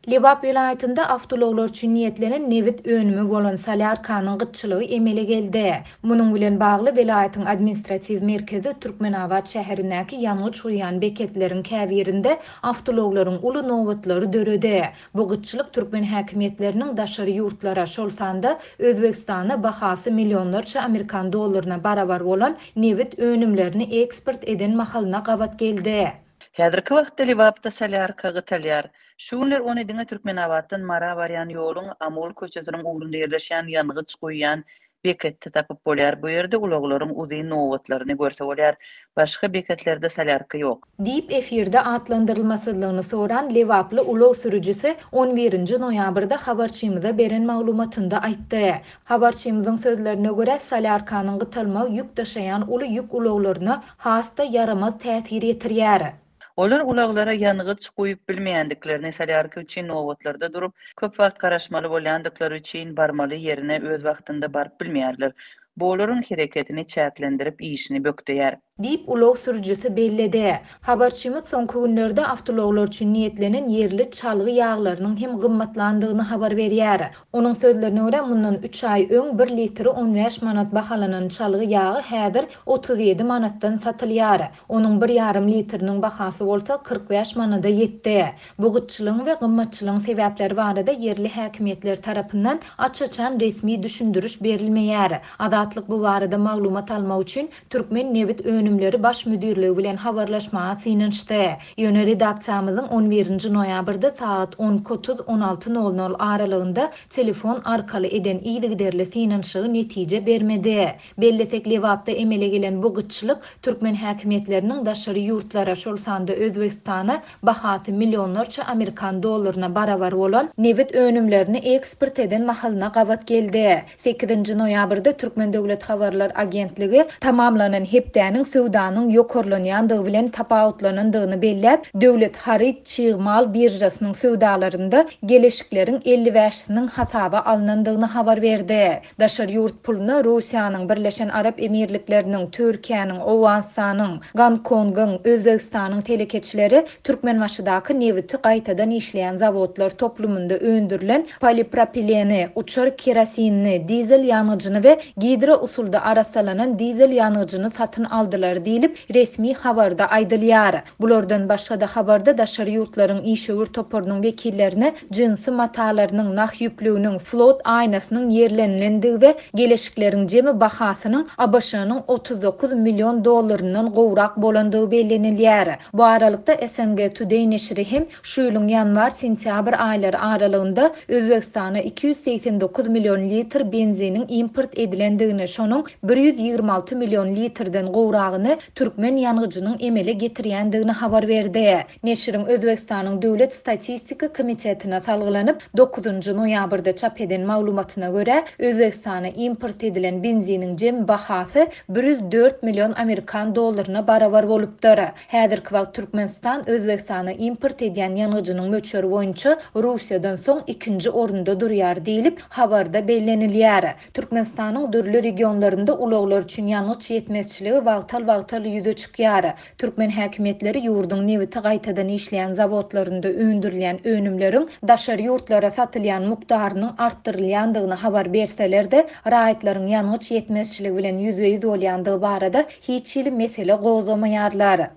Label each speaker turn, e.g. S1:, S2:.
S1: Lebap vilayetinde avtologlar üçin niýetlenen nevit önümi bolan Salyarkanyň gytçylygy emele geldi. Munyň bilen bagly vilayetin administrativ merkezi Türkmenabad şäherindäki ýanyç uýan beketleriň käbirinde avtologlaryň uly nowatlary döredi. Bu gytçylyk türkmen häkimiýetleriniň daşary ýurtlara şol sanda Özbegistana bahasy millionlarça Amerikan dollaryna barabar bolan nevit önümlerini eksport eden mahalyna gabat geldi.
S2: Häzirki wagtda Libapda Salyarka gytalýar. Şu günler ony diňe Türkmenabaddan Mara barýan ýoluň Amol köçesiniň ugrunda ýerleşýän ýanygyç goýýan beketde tapyp bolýar. Bu ýerde ulaglaryň uzy nowatlaryny görse bolýar. Başga beketlerde Salyarka ýok.
S1: Deep efirde adlandyrylmasylygyny soran Lewaply ulug sürüjüsi 11-nji noýabrda habarçymyza beren maglumatynda aýtdy. Habarçymyzyň sözlerine görä Salyarkanyň gytalma ýük daşaýan uly ýük ulaglaryna hasta yaramaz täsir ýetirýär.
S2: Olar ulaglara ýanygyç goýup bilmeýändiklerini Salyarka üçin nowatlarda durup köp wagt garaşmaly bolýandyklary üçin barmaly ýerine öz wagtynda baryp bilmeýärler. Bu olaryň hereketini çäklendirip işini bökdeýär.
S1: Dip ulog sürüjüsi belledi. Habarçymyz soňky günlerde avtologlar üçin niýetlenen yerli çalgy ýağlarynyň hem gymmatlandygyny habar berýär. Onuň sözlerine görä mundan 3 ay öň 1 litri 15 manat bahalanan çalgy ýagy häzir 37 manatdan satylýar. Onuň 1,5 litriniň bahasy bolsa 45 manada ýetdi. Bu gytçylygyň we gymmatçylygyň sebäpleri barada yerli häkimiýetler tarapyndan açaçan resmi düşündürüş berilmeýär. Adatlyk bu barada maglumat almak üçin Türkmen Nevit Önümleri baş müdürligi bilen habarlaşmaga synynçdy. Ýöne redaksiýamyzyň 11-nji noýabrda saat 10:30-16:00 aralygynda telefon arkaly eden ýygyderli synynçygy netije bermedi. Bellesek Lewapda emele gelen bu gytçylyk türkmen häkimiýetleriniň daşary ýurtlara şol sanda Özbegistana bahasy millionlarça Amerikan dollaryna barabar bolan nevit önümlerini eksport eden mahalyna gabat geldi. 8-nji noýabrda Türkmen Döwlet Habarlar Agentligi tamamlanan hepdäniň söwdanyň ýokarlanýandygy bilen tapawutlanandygyny belläp, döwlet haryt çyğmal birjasynyň söwdalarynda gelişikleriň 55-siniň hasaba alınandygyny habar berdi. Daşary ýurt puluna Russiýanyň Birleşen Arap Emirlikläriniň, Türkiýanyň, Owganistanyň, Gonkonggyň, Özbegistanyň telekeçileri Türkmenbaşydaky neviti gaýtadan işleýän zawodlar toplumunda öndürilen polipropileni, uçar kerosinini, dizel ýanyjyny we gidro usulda arasalanan dizel ýanyjyny satyn aldylar diýilip resmi habarda aýdylýar. Bulardan başga da habarda daşary ýurtlaryň işöwür toporunyň wekillerine jinsy matalarynyň nah ýüplüğiniň flot aynasynyň ýerlenilendigi we gelişikleriň jemi bahasynyň ABŞ-nyň 39 milyon dollarynyň gowrak bolandygy bellenilýär. Bu aralykda SNG Today neşri hem şu ýylyň ýanwar-sentýabr aýlary aralygynda Özbegistana 289 milyon litr benzinin import edilendigini, şonuň 126 milyon litrden gowragyny türkmen ýanygyjynyň emele getirýändigini habar berdi. Neşriň Özbegistanyň Döwlet Statistika Komitetine salgylanyp 9-njy noýabrda çap eden maglumatyna görä Özbegistana import edilen benzinin jem bahasy 104 milyon Amerikan dollaryna barabar bolupdyr. Häzirki wagt Türkmenistan Özbegistana import edýän ýanygyjynyň möçeri boýunça Russiýadan soň 2-nji orunda durýar diýilip habarda bellenilýär. Türkmenistanyň dürli regionlarynda ulaglar üçin ýanygyç ýetmezçiligi wagtal ýüze çykýar. Türkmen häkimiýetleri ýurduň neviti gaýtadan işleýän zawodlarynda öndürilen önümleriň daşary ýurtlara satylýan mukdarynyň artdyrylýandygyny habar berseler-de, raýatlaryň ýanygyç ýetmezçiligi bilen ýüze ýüz bolýandygy barada hiç ýyly mesele gozamaýarlar.